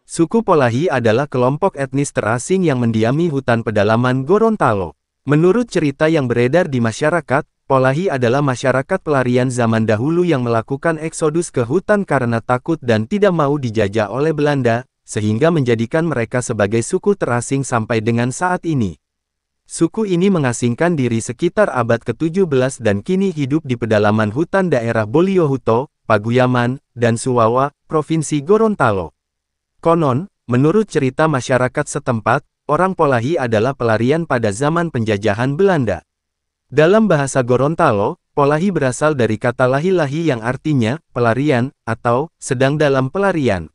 Suku Polahi adalah kelompok etnis terasing yang mendiami hutan pedalaman Gorontalo. Menurut cerita yang beredar di masyarakat, Polahi adalah masyarakat pelarian zaman dahulu yang melakukan eksodus ke hutan karena takut dan tidak mau dijajah oleh Belanda, sehingga menjadikan mereka sebagai suku terasing sampai dengan saat ini. Suku ini mengasingkan diri sekitar abad ke-17 dan kini hidup di pedalaman hutan daerah Boliohuto, Paguyaman, dan Suwawa, Provinsi Gorontalo. Konon, menurut cerita masyarakat setempat, orang Polahi adalah pelarian pada zaman penjajahan Belanda. Dalam bahasa Gorontalo, Polahi berasal dari kata lahi-lahi yang artinya pelarian atau sedang dalam pelarian.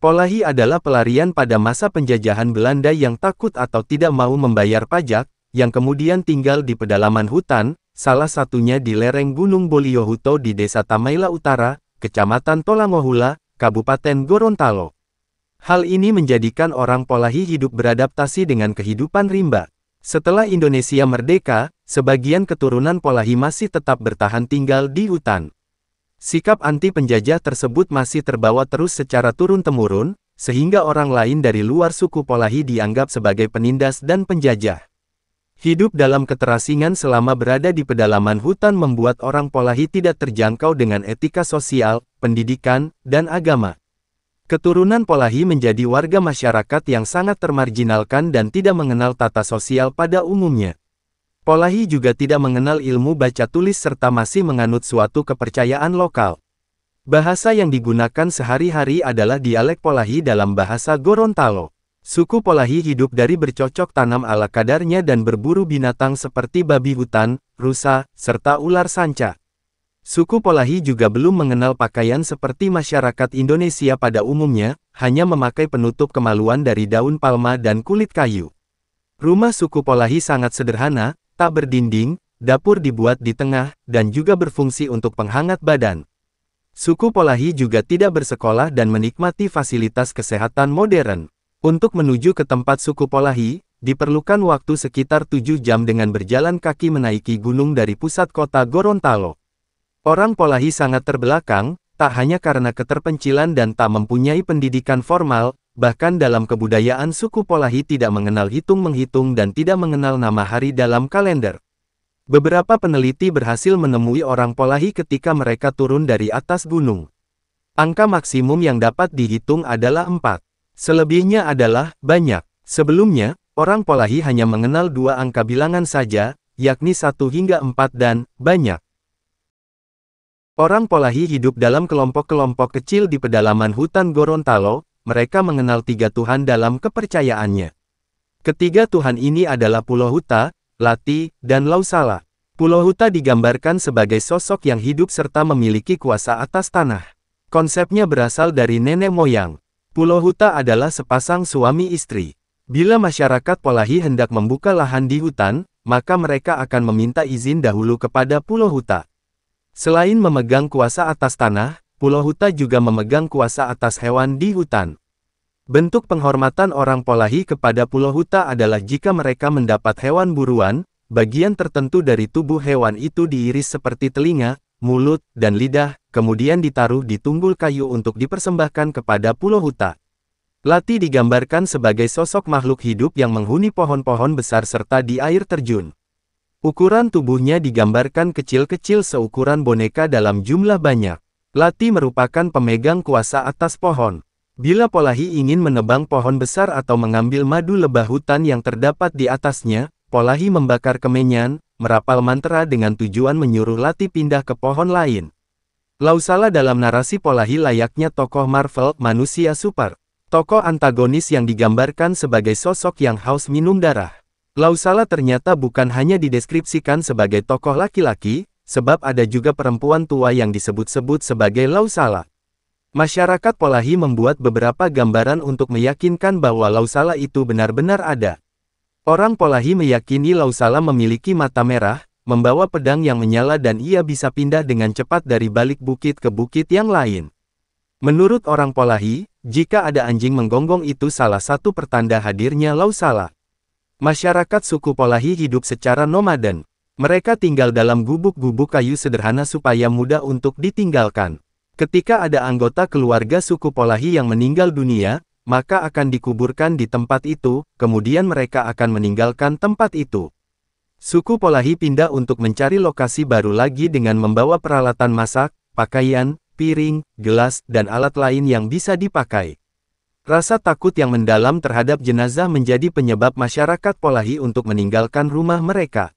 Polahi adalah pelarian pada masa penjajahan Belanda yang takut atau tidak mau membayar pajak, yang kemudian tinggal di pedalaman hutan, salah satunya di lereng Gunung Boliohuto di Desa Tamaila Utara, Kecamatan Tolangohula, Kabupaten Gorontalo. Hal ini menjadikan orang Polahi hidup beradaptasi dengan kehidupan rimba. Setelah Indonesia merdeka, sebagian keturunan Polahi masih tetap bertahan tinggal di hutan. Sikap anti-penjajah tersebut masih terbawa terus secara turun-temurun, sehingga orang lain dari luar suku Polahi dianggap sebagai penindas dan penjajah. Hidup dalam keterasingan selama berada di pedalaman hutan membuat orang Polahi tidak terjangkau dengan etika sosial, pendidikan, dan agama. Keturunan Polahi menjadi warga masyarakat yang sangat termarginalkan dan tidak mengenal tata sosial pada umumnya. Polahi juga tidak mengenal ilmu baca tulis serta masih menganut suatu kepercayaan lokal. Bahasa yang digunakan sehari-hari adalah dialek Polahi dalam bahasa Gorontalo. Suku Polahi hidup dari bercocok tanam ala kadarnya dan berburu binatang seperti babi hutan, rusa, serta ular sanca. Suku Polahi juga belum mengenal pakaian seperti masyarakat Indonesia pada umumnya, hanya memakai penutup kemaluan dari daun palma dan kulit kayu. Rumah suku Polahi sangat sederhana, tak berdinding, dapur dibuat di tengah, dan juga berfungsi untuk penghangat badan. Suku Polahi juga tidak bersekolah dan menikmati fasilitas kesehatan modern. Untuk menuju ke tempat suku Polahi, diperlukan waktu sekitar 7 jam dengan berjalan kaki menaiki gunung dari pusat kota Gorontalo. Orang Polahi sangat terbelakang, tak hanya karena keterpencilan dan tak mempunyai pendidikan formal, bahkan dalam kebudayaan suku Polahi tidak mengenal hitung-menghitung dan tidak mengenal nama hari dalam kalender. Beberapa peneliti berhasil menemui orang Polahi ketika mereka turun dari atas gunung. Angka maksimum yang dapat dihitung adalah 4. Selebihnya adalah banyak. Sebelumnya, orang Polahi hanya mengenal 2 angka bilangan saja, yakni 1 hingga 4 dan banyak. Orang Polahi hidup dalam kelompok-kelompok kecil di pedalaman hutan Gorontalo, mereka mengenal 3 Tuhan dalam kepercayaannya. Ketiga Tuhan ini adalah Pulohuta, Lati, dan Lausala. Pulohuta digambarkan sebagai sosok yang hidup serta memiliki kuasa atas tanah. Konsepnya berasal dari nenek moyang. Pulohuta adalah sepasang suami istri. Bila masyarakat Polahi hendak membuka lahan di hutan, maka mereka akan meminta izin dahulu kepada Pulohuta. Selain memegang kuasa atas tanah, Pulohuta juga memegang kuasa atas hewan di hutan. Bentuk penghormatan orang Polahi kepada Pulohuta adalah jika mereka mendapat hewan buruan, bagian tertentu dari tubuh hewan itu diiris seperti telinga, mulut, dan lidah, kemudian ditaruh di tunggul kayu untuk dipersembahkan kepada Pulohuta. Lati digambarkan sebagai sosok makhluk hidup yang menghuni pohon-pohon besar serta di air terjun. Ukuran tubuhnya digambarkan kecil-kecil seukuran boneka dalam jumlah banyak. Lati merupakan pemegang kuasa atas pohon. Bila Polahi ingin menebang pohon besar atau mengambil madu lebah hutan yang terdapat di atasnya, Polahi membakar kemenyan, merapal mantra dengan tujuan menyuruh Lati pindah ke pohon lain. Lausala dalam narasi Polahi layaknya tokoh Marvel, manusia super. Tokoh antagonis yang digambarkan sebagai sosok yang haus minum darah. Lausala ternyata bukan hanya dideskripsikan sebagai tokoh laki-laki, sebab ada juga perempuan tua yang disebut-sebut sebagai Lausala. Masyarakat Polahi membuat beberapa gambaran untuk meyakinkan bahwa Lausala itu benar-benar ada. Orang Polahi meyakini Lausala memiliki mata merah, membawa pedang yang menyala dan ia bisa pindah dengan cepat dari balik bukit ke bukit yang lain. Menurut orang Polahi, jika ada anjing menggonggong itu salah satu pertanda hadirnya Lausala. Masyarakat suku Polahi hidup secara nomaden. Mereka tinggal dalam gubuk-gubuk kayu sederhana supaya mudah untuk ditinggalkan. Ketika ada anggota keluarga suku Polahi yang meninggal dunia, maka akan dikuburkan di tempat itu, kemudian mereka akan meninggalkan tempat itu. Suku Polahi pindah untuk mencari lokasi baru lagi dengan membawa peralatan masak, pakaian, piring, gelas, dan alat lain yang bisa dipakai. Rasa takut yang mendalam terhadap jenazah menjadi penyebab masyarakat Polahi untuk meninggalkan rumah mereka.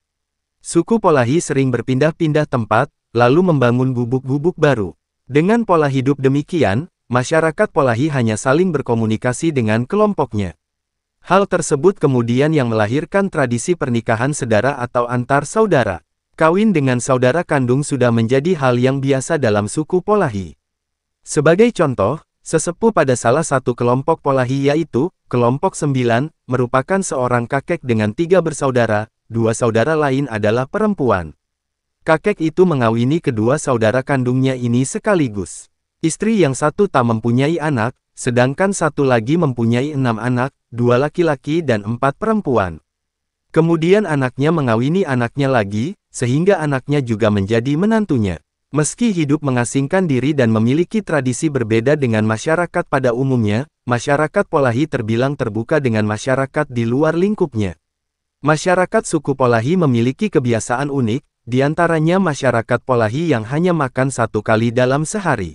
Suku Polahi sering berpindah-pindah tempat, lalu membangun gubuk-gubuk baru. Dengan pola hidup demikian, masyarakat Polahi hanya saling berkomunikasi dengan kelompoknya. Hal tersebut kemudian yang melahirkan tradisi pernikahan sedara atau antar saudara. Kawin dengan saudara kandung sudah menjadi hal yang biasa dalam suku Polahi. Sebagai contoh, sesepuh pada salah satu kelompok Polahi yaitu, kelompok 9, merupakan seorang kakek dengan 3 bersaudara, 2 saudara lain adalah perempuan. Kakek itu mengawini kedua saudara kandungnya ini sekaligus. Istri yang satu tak mempunyai anak, sedangkan satu lagi mempunyai 6 anak, 2 laki-laki dan 4 perempuan. Kemudian anaknya mengawini anaknya lagi, sehingga anaknya juga menjadi menantunya. Meski hidup mengasingkan diri dan memiliki tradisi berbeda dengan masyarakat pada umumnya, masyarakat Polahi terbilang terbuka dengan masyarakat di luar lingkupnya. Masyarakat suku Polahi memiliki kebiasaan unik, di antaranya masyarakat Polahi yang hanya makan 1 kali dalam sehari.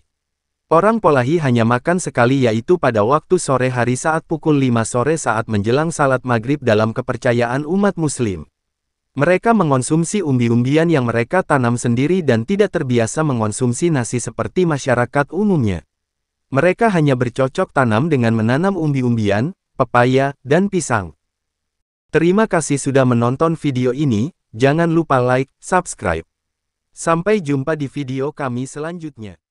Orang Polahi hanya makan sekali yaitu pada waktu sore hari saat pukul 5 sore saat menjelang salat maghrib dalam kepercayaan umat muslim. Mereka mengonsumsi umbi-umbian yang mereka tanam sendiri dan tidak terbiasa mengonsumsi nasi seperti masyarakat umumnya. Mereka hanya bercocok tanam dengan menanam umbi-umbian, pepaya, dan pisang. Terima kasih sudah menonton video ini, jangan lupa like, subscribe. Sampai jumpa di video kami selanjutnya.